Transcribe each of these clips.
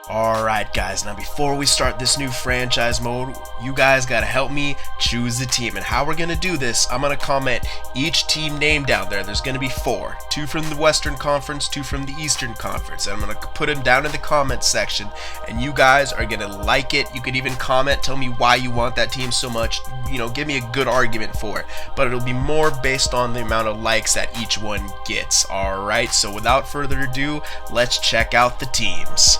Alright guys, now before we start this new franchise mode, you guys gotta help me choose the team. And how we're gonna do this, I'm gonna comment each team name down there. There's gonna be 4. 2 from the Western Conference, 2 from the Eastern Conference. And I'm gonna put them down in the comments section. And you guys are gonna like it. You could even comment, tell me why you want that team so much. You know, give me a good argument for it. But it'll be more based on the amount of likes that each one gets. Alright, so without further ado, let's check out the teams.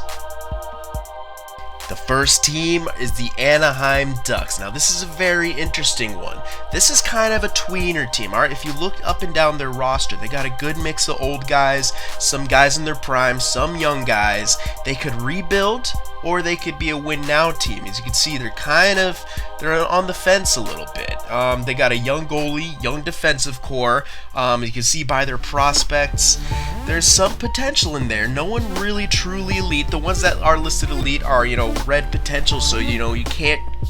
The first team is the Anaheim Ducks. Now this is a very interesting one. This is kind of a tweener team. Alright, if you look up and down their roster, they got a good mix of old guys, some guys in their prime, some young guys. They could rebuild or they could be a win now team. As you can see, they're on the fence a little bit. They got a young goalie, young defensive core. You can see by their prospects, there's some potential in there. No one really truly elite. The ones that are listed elite are, you know, red potential, so you know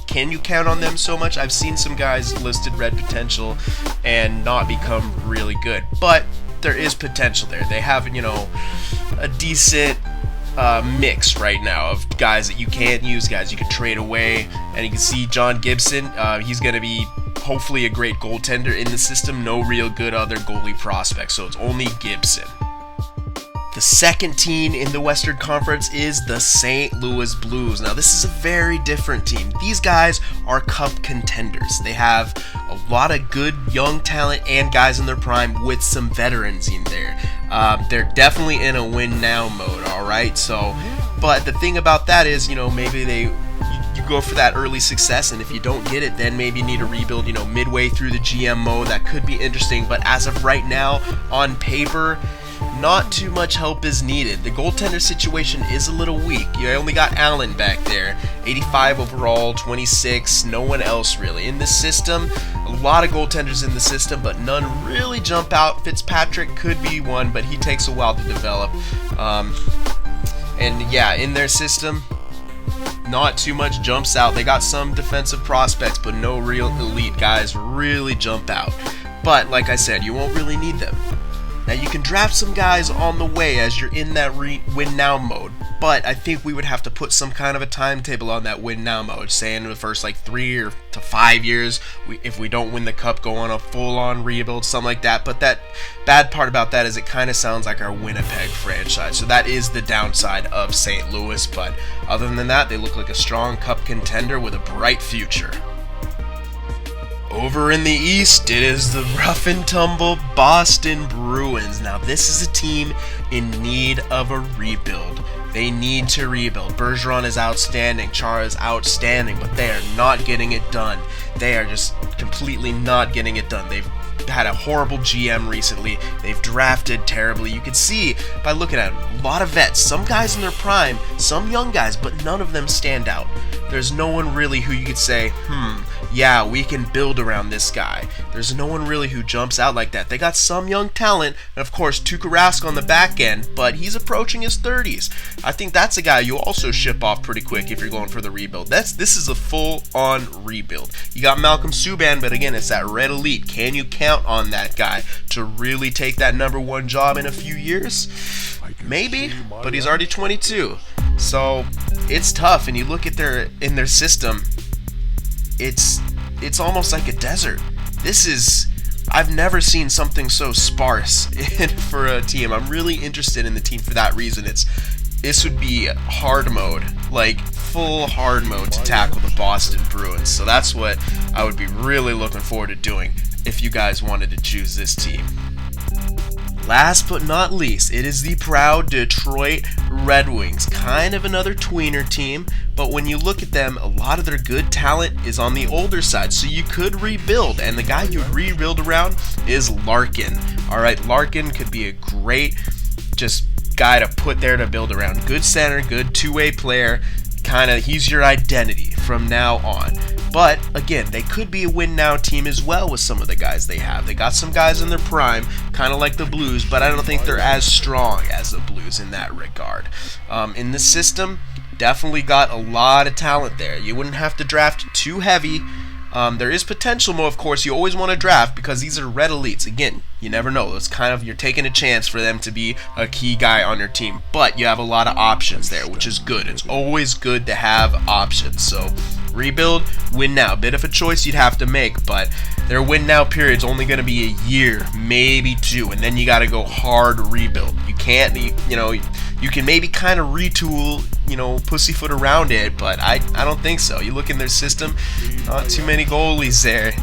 can you count on them so much? I've seen some guys listed red potential and not become really good, but there is potential there. They have, you know, a decent mix right now of guys that you can use, guys you can trade away. And you can see John Gibson, he's going to be hopefully a great goaltender in the system. No real good other goalie prospects, so it's only Gibson. The second team in the Western Conference is the St. Louis Blues. Now this is a very different team. These guys are cup contenders. They have a lot of good young talent and guys in their prime with some veterans in there. They're definitely in a win now mode, alright? So, but the thing about that is, you know, maybe you go for that early success, and if you don't get it, then maybe you need to rebuild, you know, midway through the GM mode. That could be interesting, but as of right now, on paper, not too much help is needed. The goaltender situation is a little weak. You only got Allen back there, 85 overall, 26, no one else really. In this system, a lot of goaltenders in the system, but none really jump out. Fitzpatrick could be one, but he takes a while to develop. And yeah, in their system, not too much jumps out. They got some defensive prospects, but no real elite guys really jump out. But like I said, you won't really need them. Now you can draft some guys on the way as you're in that win now mode, but I think we would have to put some kind of a timetable on that win now mode, saying in the first like 3 or to 5 years, if we don't win the cup, go on a full-on rebuild, something like that. But that bad part about that is it kind of sounds like our Winnipeg franchise, so that is the downside of St. Louis. But other than that, they look like a strong cup contender with a bright future. Over in the East, it is the rough and tumble Boston Bruins. Now, this is a team in need of a rebuild. They need to rebuild. Bergeron is outstanding. Chara is outstanding, but they are not getting it done. They are just completely not getting it done. They've had a horrible GM recently. They've drafted terribly. You can see by looking at it, a lot of vets, some guys in their prime, some young guys, but none of them stand out. There's no one really who you could say, yeah, we can build around this guy. There's no one really who jumps out like that. They got some young talent, and of course Tuukka Rask on the back end, but he's approaching his 30s. I think that's a guy you also ship off pretty quick if you're going for the rebuild. This is a full-on rebuild. You got Malcolm Subban, but again, it's that red elite. Can you count on that guy to really take that #1 job in a few years? Maybe, but he's already 22. So it's tough, and you look at in their system, it's almost like a desert. I've never seen something so sparse for a team. I'm really interested in the team for that reason. This would be hard mode, like full hard mode to tackle the Boston Bruins. So that's what I would be really looking forward to doing if you guys wanted to choose this team. Last but not least, it is the proud Detroit Red Wings. Kind of another tweener team, but when you look at them, a lot of their good talent is on the older side, so you could rebuild, and the guy you'd rebuild around is Larkin. Alright, Larkin could be a great just guy to put there to build around. Good center, good two-way player, he's your identity from now on. But again, they could be a win now team as well with some of the guys they have. They got some guys in their prime, kind of like the Blues, but I don't think they're as strong as the Blues in that regard. In the system, definitely got a lot of talent there. You wouldn't have to draft too heavy. There is potential, Mo, of course. You always want to draft because these are red elites. Again, you never know. It's kind of, you're taking a chance for them to be a key guy on your team. But you have a lot of options there, which is good. It's always good to have options. So rebuild, win now. Bit of a choice you'd have to make, but their win now period's only going to be a year, maybe 2, and then you got to go hard rebuild. You can't, you can maybe kind of retool, pussyfoot around it, but I don't think so. You look in their system, not too many goalies there.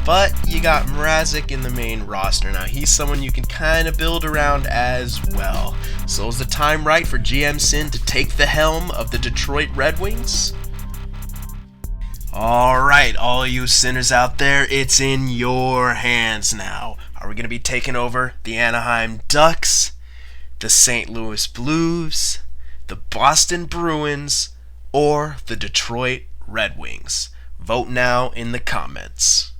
But you got Mrazek in the main roster. Now, he's someone you can kind of build around as well. So is the time right for GM Cyn to take the helm of the Detroit Red Wings? Alright, all you sinners out there, it's in your hands now. Are we going to be taking over the Anaheim Ducks, the St. Louis Blues, the Boston Bruins, or the Detroit Red Wings? Vote now in the comments.